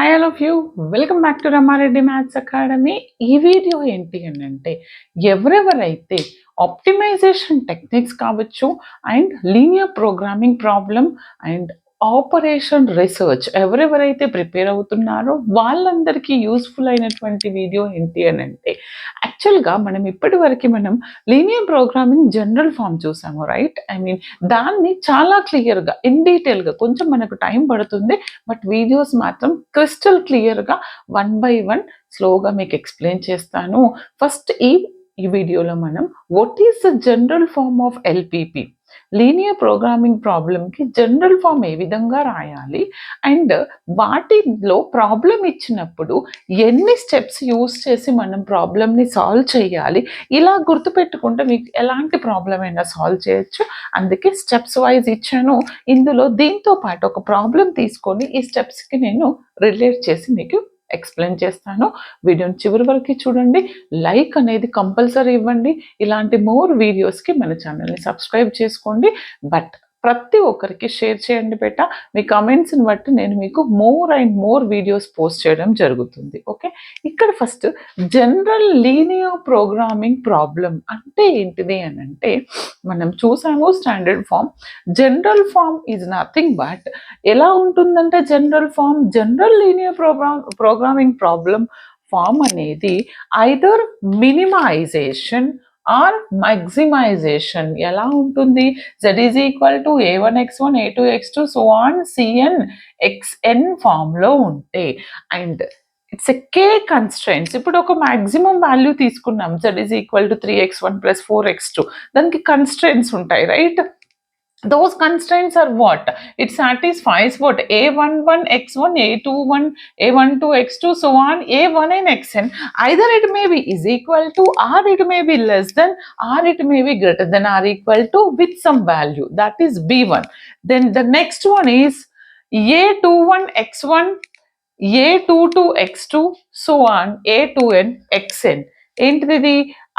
Hi all of you. Welcome back to Rama Reddy maths academy. ఈ video ఏంటి అంటే ఎవరెవరైతే ఆప్టిమైజేషన్ టెక్నిక్స్ కావచ్చు and linear programming problem and operation research ఎవరెవరైతే prepare అవుతున్నారో వాళ్ళందరికీ యూస్ఫుల్ అయినటువంటి వీడియో ఏంటి అంటే యాక్చువల్గా మనం ఇప్పటివరకు లీనియర్ ప్రోగ్రామింగ్ జనరల్ ఫామ్ చూసాము, రైట్? దాన్ని చాలా క్లియర్గా ఇన్ డీటెయిల్గా కొంచెం మనకు టైం పడుతుంది, బట్ వీడియోస్ మాత్రం క్రిస్టల్ క్లియర్గా వన్ బై వన్ స్లోగా మీకు ఎక్స్ప్లెయిన్ చేస్తాను. ఫస్ట్ ఈ వీడియోలో మనం what is the general form of LPP, linear programming ప్రాబ్లంకి జనరల్ ఫామ్ ఏ విధంగా రాయాలి అండ్ వాటిలో ప్రాబ్లం ఇచ్చినప్పుడు ఎన్ని స్టెప్స్ యూస్ చేసి మనం ప్రాబ్లమ్ని సాల్వ్ చేయాలి, ఇలా గుర్తుపెట్టుకుంటే మీకు ఎలాంటి ప్రాబ్లం అయినా సాల్వ్ చేయొచ్చు. అందుకే స్టెప్స్ వైజ్ ఇచ్చాను. ఇందులో దీంతో పాటు ఒక ప్రాబ్లం తీసుకొని ఈ స్టెప్స్కి నేను రిలేట్ చేసి మీకు ఎక్స్ప్లెయిన్ చేస్తాను. వీడియోని చివరి వరకు చూడండి, లైక్ అనేది కంపల్సరీ ఇవ్వండి. ఇలాంటి మోర్ వీడియోస్కి మన ఛానల్ని సబ్స్క్రైబ్ చేసుకోండి. బట్ ప్రతి ఒక్కరికి షేర్ చేయండి బేటా. మీ కమెంట్స్ని బట్టి నేను మీకు more and more videos post చేయడం జరుగుతుంది. ఓకే, ఇక్కడ first general linear programming problem అంటే ఏంటిది అని అంటే మనం చూసాము standard form. General form is nothing but ఎలా ఉంటుందంటే general linear programming problem form అనేది ఐదర్ మినిమైజేషన్ ఆర్ maximization. ఎలా ఉంటుంది? z is equal to a1 x1 a2 x2 so on cn xn ఫామ్లో ఉంటే and it's a K constraints. ఇప్పుడు ఒక maximum value తీసుకున్నాం, z is equal to 3x1 plus 4x2. దానికి constraints ఉంటాయి, right? Those constraints are what? It satisfies what? A11 x1 a21 a12 x2 so on a1 and xn. Either it may be is equal to or it may be less than or it may be greater than or equal to with some value, that is b1. Then the next one is a21 x1 a22 x2 so on a2n xn. ఏంటిది?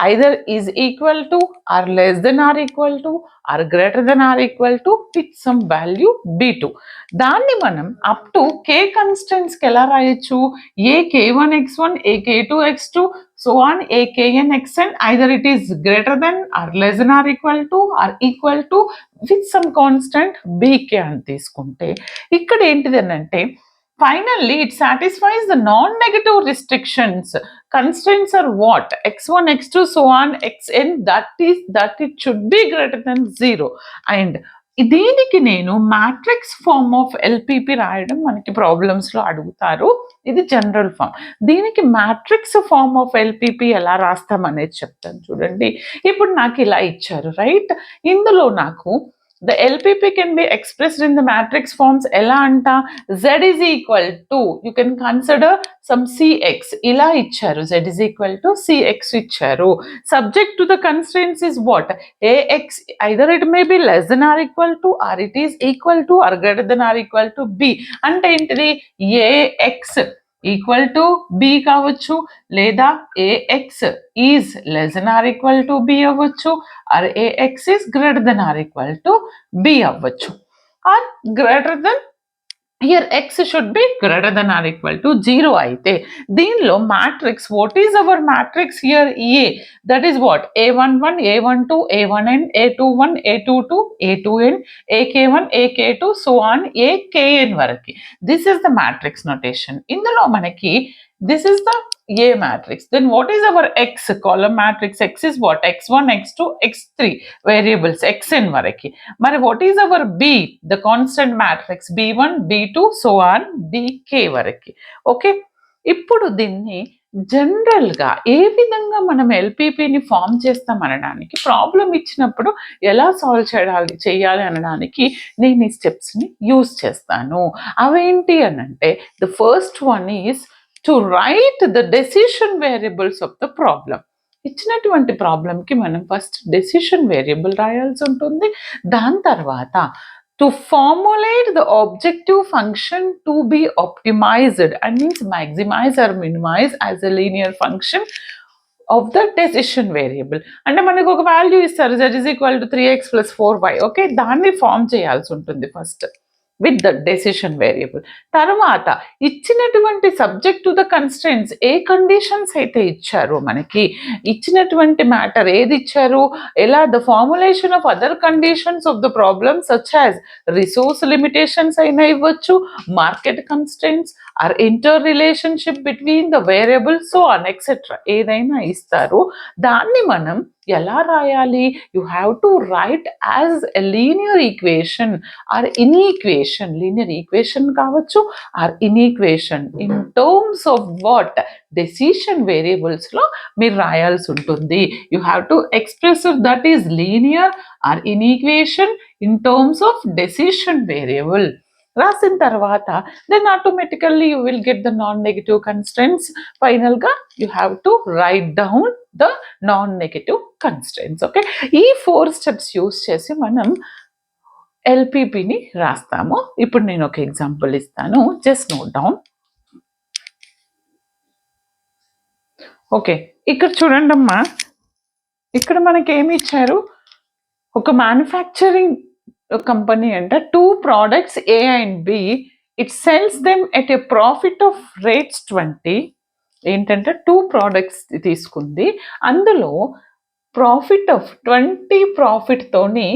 Either is equal to or less than or equal to or greater than or equal to with some value b2. దాన్ని మనం up to K కన్స్టెంట్స్కి ఎలా రాయొచ్చు? A k1 x1 a k2 x2 so on a kn xn. Either it is greater than or less than or equal to with some constant bk అని తీసుకుంటే ఇక్కడ ఏంటిది అని అంటే finally it satisfies the non-negative restrictions. Constraints are what? x1 x2 so on xn, that it should be greater than 0. And దీనికి నేను matrix form of LPP రాయడం మనకి ప్రాబ్లమ్స్లో అడుగుతారు. ఇది జనరల్ ఫామ్. దీనికి మ్యాట్రిక్స్ ఫార్మ్ ఆఫ్ ఎల్పిపి ఎలా రాస్తాం అనేది చెప్తాను చూడండి. ఇప్పుడు నాకు ఇలా ఇచ్చారు, రైట్? ఇందులో నాకు the LPP can be expressed in the matrix forms ఎలా అంట? z is equal to, you can consider some cx. ఇలా ఇచ్చారు, z is equal to cx ఇచ్చారు. Subject to the constraints is what? ax, either it may be less than or equal to or it is equal to or greater than or equal to b. అంటే ఏంటిది? ax equal to b కావచ్చు, లేదా a x is less than or equal to b అవ్వచ్చు, or a x is greater than or equal to b అవ్వచ్చు, or greater than here x should be greater than or equal to 0 అయితే దీనిలో matrix what is our matrix here? A, that is what? a11 a12 a1n a21 a22 a2n ak1 ak2 so on akn వరకు. This is the matrix notation. ఇందులో మనకి this is the A matrix. Then what is our X column matrix? X is what? X1, X2, X3 variables xn varaki. Mari what is our B? The constant matrix B1, B2 so on Bk varaki. Okay. ఇప్పుడు దీన్ని జనరల్గా ఏ విధంగా మనం ఎల్పిపిని form చేస్తాం అనడానికి, problem ఇచ్చినప్పుడు ఎలా solve చేయాలి అనడానికి నేను ఈ స్టెప్స్ని యూజ్ చేస్తాను. అవేంటి అని అంటే the first one is to write the decision variables of the problem. ఇచ్చినటువంటి ప్రాబ్లంకి మనం ఫస్ట్ డెసిషన్ వేరియబుల్ రాయాల్సి ఉంటుంది. దాని తర్వాత to formulate the objective function to be optimized and means maximize or minimize as a linear function of the decision variable. అంటే మనకు ఒక వాల్యూ ఇస్తారు, z is equal to 3x plus 4y. Okay, దాన్ని form చేయాల్సి ఉంటుంది first. With the decision variable. తర్వాత ఇచ్చినటువంటి subject to the constraints, ఏ కండిషన్స్ అయితే ఇచ్చారో మనకి ఇచ్చినటువంటి మ్యాటర్ ఏది ఇచ్చారు, ఎలా the formulation of other conditions of the problem such as resource limitations అయినా ఇవ్వచ్చు, market constraints or inter relationship between the variables so on etcetera ఏదైనా ఇస్తారు. దాన్ని మనం ఎలా రాయాలి, you have to write as a linear equation or inequation. Linear equation కావచ్చు or inequation in terms of what, decision వేరియబుల్స్లో మీరు రాయాల్సి ఉంటుంది. You have to express that is linear or inequation in terms of decision variable. రాసిన తర్వాత then automatically you will get the non negative constants. ఫైనల్గా you have to write down the non negative constants. Okay, ఈ 4 steps use చేసి మనం ఎల్పిపిని రాస్తాము. ఇప్పుడు నేను ఒక ఎగ్జాంపుల్ ఇస్తాను, జస్ట్ నోట్ డౌన్. ఓకే, ఇక్కడ చూడండి అమ్మా, ఇక్కడ మనకి ఏమి ఇచ్చారు, ఒక మ్యానుఫ్యాక్చరింగ్ కంపెనీ అంటే 2 products A and B, it sells them at a profit of rates 20. ఏంటంటే 2 products తీసుకుంది, అందులో ప్రాఫిట్ ఆఫ్ 20 ప్రాఫిట్తోని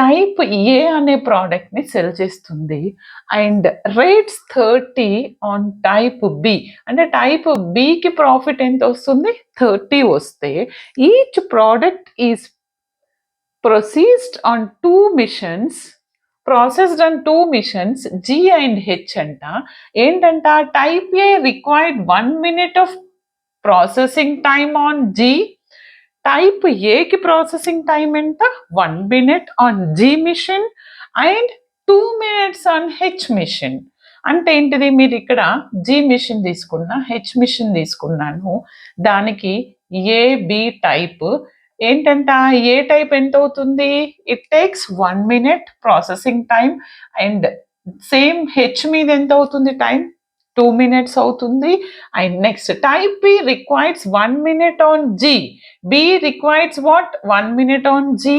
టైప్ ఏ అనే ప్రోడక్ట్ని సెల్ చేస్తుంది and rates 30 on type B. అంటే టైప్ బికి ప్రాఫిట్ ఎంత వస్తుంది, 30 వస్తే each product is processed on 2 missions G and H అంట. ఏంటంట, type A required 1 minute of processing time on G, type ఏకి ప్రాసెసింగ్ టైం ఎంత, 1 minute on G machine and 2 minutes on H machine. అంటే ఏంటిది, మీరు ఇక్కడ G మిషన్ తీసుకున్నా H machine తీసుకున్నాను, దానికి ఏ బి టైప్ ఏంటంట, ఏ టైప్ ఎంత అవుతుంది, it takes 1 minute processing time and same H మీద ఎంత అవుతుంది టైం, 2 minutes అవుతుంది. And next type B requires 1 minute on G, B requires what 1 minute on G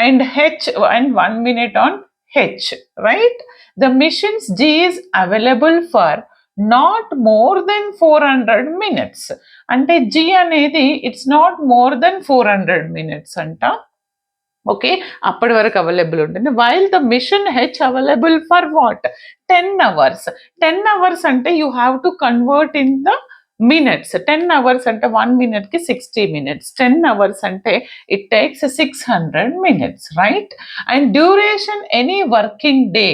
and H and 1 minute on H, right. The machines G is available for not more than 400 minutes. అంటే G అనేది it's not more than 400 minutes అంట. Okay, అప్పటి వరకు available ఉంటుంది. While the machine H available for what 10 hours. 10 hours అంటే you have to convert in the minutes. 10 hours అంటే 1 minute కి 60 minutes. 10 hours అంటే it takes 600 minutes, right. And duration any working day,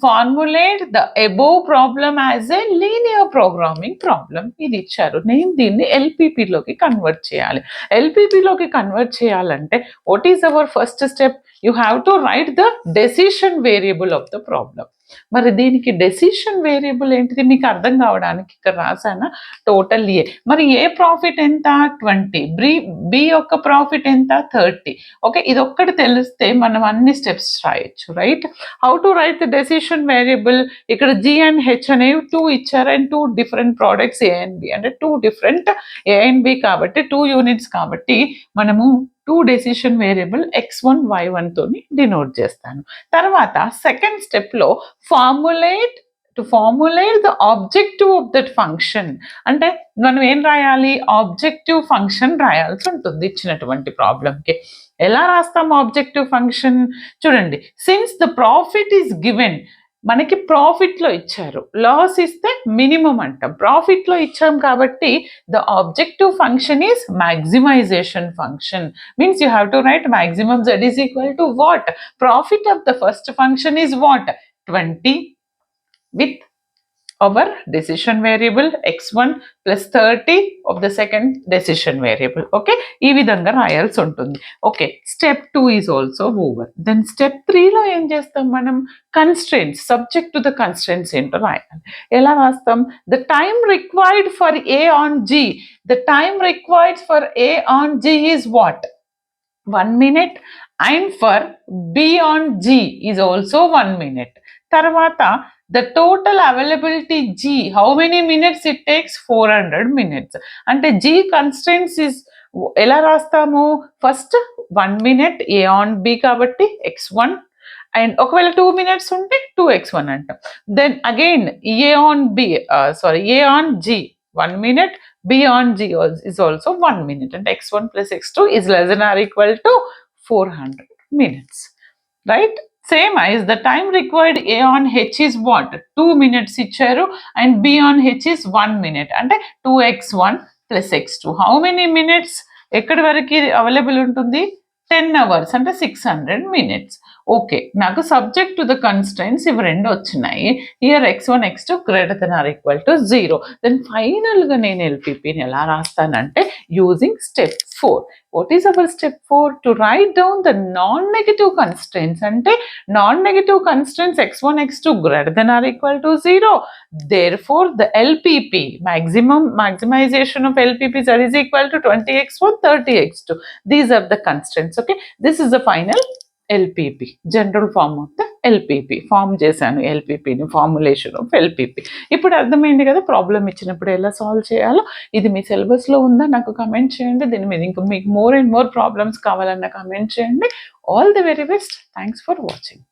formulate the above problem as a linear programming problem. ఇది ఇచ్చారు, నేను దీన్ని ఎల్పిపిలోకి convert చేయాలి. ఎల్పిపిలోకి convert చేయాలంటే what is hour first step, you have to write the decision variable of the problem. మరి దీనికి decision variable ఏంటిది మీకు అర్థం కావడానికి ఇక్కడ రాసానా, టోటల్ ఏ. మరి ఏ ప్రాఫిట్ ఎంత 20, బి యొక్క ప్రాఫిట్ ఎంత 30. ఓకే, ఇది ఒక్కటి తెలిస్తే మనం అన్ని స్టెప్స్ రాయొచ్చు, right. How to write the decision variable, ఇక్కడ జీ అండ్ హెచ్ అనేవి 2 ఇచ్చారు and 2 different products A and B, అంటే 2 different ఏ అండ్ బి కాబట్టి 2 units కాబట్టి మనము 2 డెసిషన్ వేరియబుల్ x1 y1 తోని డినోట్ చేస్తాను. తర్వాత సెకండ్ స్టెప్లో to formulate the objective of that function. అంటే మనం ఏం రాయాలి, ఆబ్జెక్టివ్ ఫంక్షన్ రాయాల్సి ఉంటుంది ఇచ్చినటువంటి ప్రాబ్లంకి. ఎలా రాస్తాం ఆబ్జెక్టివ్ ఫంక్షన్, చూడండి. Since the profit is given, మనకి ప్రాఫిట్లో ఇచ్చారు, లాస్ ఇస్తే మినిమం అంటాం, ప్రాఫిట్లో ఇచ్చాం కాబట్టి the objective function is maximization function. Means you have to write maximum z is equal to what, profit of the first function is what 20 with our decision variable x1 plus 30 of the second decision variable. Okay, ఈ విధంగా రాయాల్సి ఉంటుంది. Okay, step 2 is also over. Then step 3లో ఏం చేస్తాం మనం, constraints, subject to the constraints ఏంటో రాయాలి. ఎలా రాస్తాం, the time required for a on G, the time required for a on G is what 1 minute and for B on G is also 1 minute. తర్వాత the total availability G, how many minutes it takes, 400 minutes. అంటే G constraints is ఎలా రాస్తాము, first 1 minute A on B కాబట్టి x1 and ఒకవేళ 2 minutes ఉంటే 2x1 అంటాం. Then again a on b, a on g 1 minute, b on g is also 1 minute, and x1 plus x2 is less than or equal to 400 minutes, right? Same as the time required a on h is what? 2 minutes ఇచ్చారు and b on h is 1 minute, అంటే 2x1 plus x2. How many minutes ఎక్కడి వరకు available ఉంటుంది? 10 hours అంటే 600 minutes. Okay, నాకు subject to the constants ఇవి రెండు వచ్చినాయి. Here x1 x2 greater than or equal to 0. Then ఫైనల్గా నేను ఎల్పిపిని ఎలా రాస్తానంటే using step 4. What is our step 4? To write down the non negative constants. అంటే non negative constants x1 x2 greater than or equal to 0. therefore the LPP, maximization of LPP, that is equal to 20x1 30x2. These are the constants. Okay, this is the final LPP, general form of the LPP. Form చేశాను ఎల్పిపిని, formulation of LPP. ఇప్పుడు అర్థమైంది కదా problem ఇచ్చినప్పుడు ఎలా solve చేయాలో. ఇది మీ సిలబస్లో ఉందా నాకు కమెంట్ చేయండి. దీని మీద ఇంకా మీకు మోర్ అండ్ మోర్ ప్రాబ్లమ్స్ కావాలన్నా కమెంట్ చేయండి. All the very best. Thanks for watching.